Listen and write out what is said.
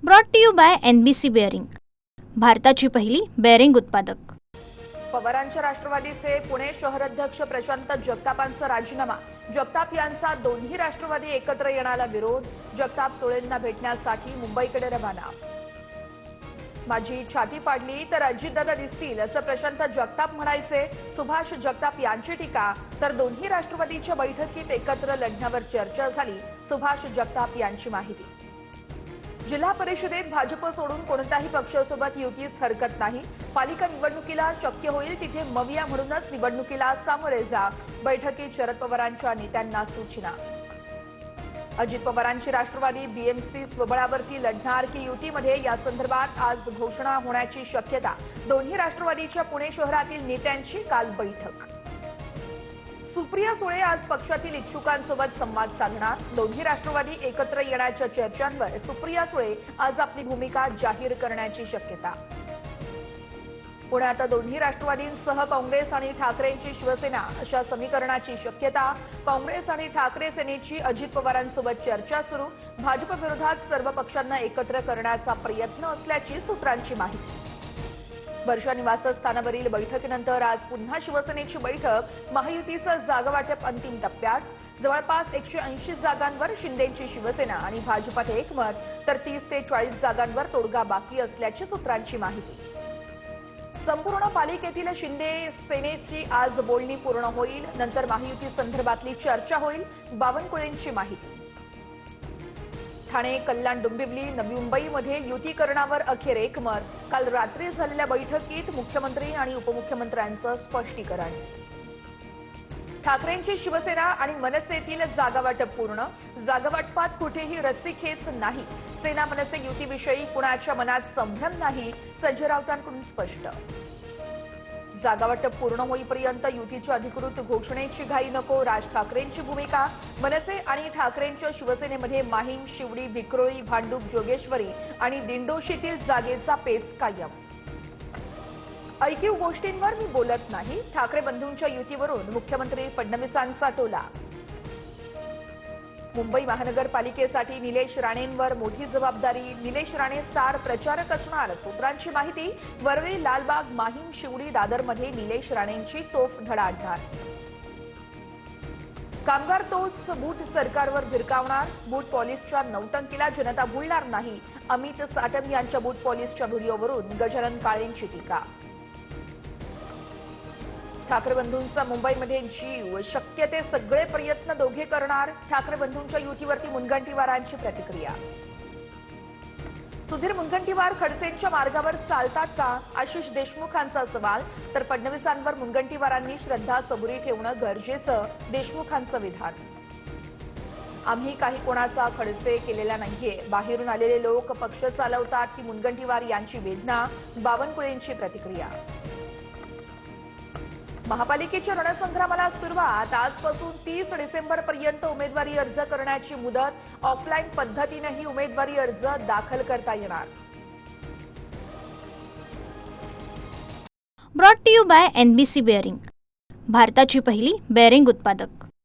Brought to you by NBC bearing, भारताची पहिली bearing उत्पादक। पवारांच्या राष्ट्रवादीचे पुणे शहराध्यक्ष प्रशांत जगतापांचा राजीनामा। जगताप यांचा दोन्ही राष्ट्रवादी एकत्र येण्याला विरोध। जगताप सोळेंना भेटण्यासाठी मुंबईकडे रवाना। माझी छाती फाडली तर अजितदादा दिसतील असं प्रशांत जगताप म्हणायचे। सुभाष जगताप यांची टीका। तर दोन्ही राष्ट्रवादीच्या बैठकीत एकत्र लढण्यावर चर्चा झाली। सुभाष जगताप यांची माहिती। जिल्हा परिषदेत भाजप सोडून कोणत्याही पक्षासोबत युतीस हरकत नाही। पालिका निवडणुकीला शक्य होईल तिथे मविया म्हणूनच निवडणुकीला सामोरे जा। बैठकीत शरद पवारांच्या नेत्यांना सूचना। अजित पवारांची राष्ट्रवादी BMC स्वबळावरती लढणार की युतीमध्ये या संदर्भात आज घोषणा होण्याची शक्यता। दोन्ही राष्ट्रवादीच्या पुणे शहरातील नेत्यांची काल बैठक। सुप्रिया सुळे आज पक्षातील इच्छुकांसोबत संवाद साधणार। दोन्ही राष्ट्रवादी एकत्र येण्याच्या चर्चांवर सुप्रिया सुळे आज आपली भूमिका जाहीर करण्याची शक्यता। पुण्यात दोन्ही राष्ट्रवादींसह काँग्रेस आणि ठाकरेंची शिवसेना अशा समीकरणाची शक्यता। काँग्रेस आणि ठाकरे सेनेची अजित पवारांसोबत चर्चा सुरू। भाजप विरोधात सर्व पक्षांना एकत्र करण्याचा प्रयत्न असल्याची सूत्रांची माहिती। वर्षा निवासस्थानावरील बैठकीनंतर आज पुन्हा शिवसेनेची बैठक। महायुतीचं जागावाटप अंतिम टप्प्यात। जवळपास 180 जागांवर शिंदेची शिवसेना आणि भाजपात एकमत, तर 30 ते 40 जागांवर तोडगा बाकी असल्याची सूत्रांची माहिती। संपूर्ण पालिकेतील शिंदे सेनेची आज बोलणी पूर्ण होईल। नंतर महायुती संदर्भातली चर्चा होईल। बावनकुळेंची माहिती। ठाणे, कल्याण, डोंबिवली, नवी मुंबईमध्ये युतीकरणावर अखेर एकमत। काल रात्री झालेल्या बैठकीत मुख्यमंत्री आणि उपमुख्यमंत्र्यांचं स्पष्टीकरण। ठाकरेंची शिवसेना आणि मनसेतील जागावाटप पूर्ण। जागावाटपात कुठेही रस्सीखेच नाही। सेना मनसे युतीविषयी कुणाच्या मनात संभ्रम नाही, संजय राऊतांकडून स्पष्ट। जागावाटप पूर्ण होईपर्यंत युतीच्या अधिकृत घोषणेची घाई नको, राज ठाकरेंची भूमिका। मनसे आणि ठाकरेंच्या शिवसेनेमध्ये माहीम, शिवडी, विक्रोळी, भांडूप, जोगेश्वरी आणि दिंडोशीतील जागेचा पेच कायम। ऐकीव गोष्टींवर मी बोलत नाही, ठाकरे बंधूंच्या युतीवरून मुख्यमंत्री फडणवीसांचा टोला। मुंबई महानगरपालिकेसाठी निलेश राणेंवर मोठी जबाबदारी। निलेश राणे स्टार प्रचारक असणार, सूत्रांची माहिती। वरळी, लालबाग, माहीम, शिवडी, दादरमध्ये निलेश राणेंची तोफ धडाडणार। कामगार तोच बूट सरकारवर भिरकावणार। बूट पॉलिसच्या नौटंकीला जनता भुलणार नाही। अमित साटम यांच्या बूट पॉलिसच्या व्हिडिओवरून गजानन काळेंची टीका। ठाकरे बंधूंचा मुंबईमध्ये जीव, शक्य ते सगळे प्रयत्न दोघे करणार। ठाकरे बंधूंच्या युतीवरती मुनगंटीवारांची प्रतिक्रिया। सुधीर मुनगंटीवार खडसेंच्या मार्गावर चालतात का, आशिष देशमुखांचा सवाल। तर फडणवीसांवर मुनगंटीवारांनी श्रद्धा सबुरी ठेवणं गरजेचं, देशमुखांचं विधान। आम्ही काही कोणाचा खडसे केलेला नाहीये, बाहेरून आलेले लोक पक्ष चालवतात ही मुनगंटीवार यांची वेदना। बावनकुळेंची प्रतिक्रिया। महापालिकेच्या रणसंग्रामाला सुरुवात। आजपासून 30 डिसेंबरपर्यंत उमेदवारी अर्ज करण्याची मुदत। ऑफलाईन पद्धतीनेही उमेदवारी अर्ज दाखल करता येणार। Brought to you by NBC bearing, भारताची पहिली बेअरिंग उत्पादक।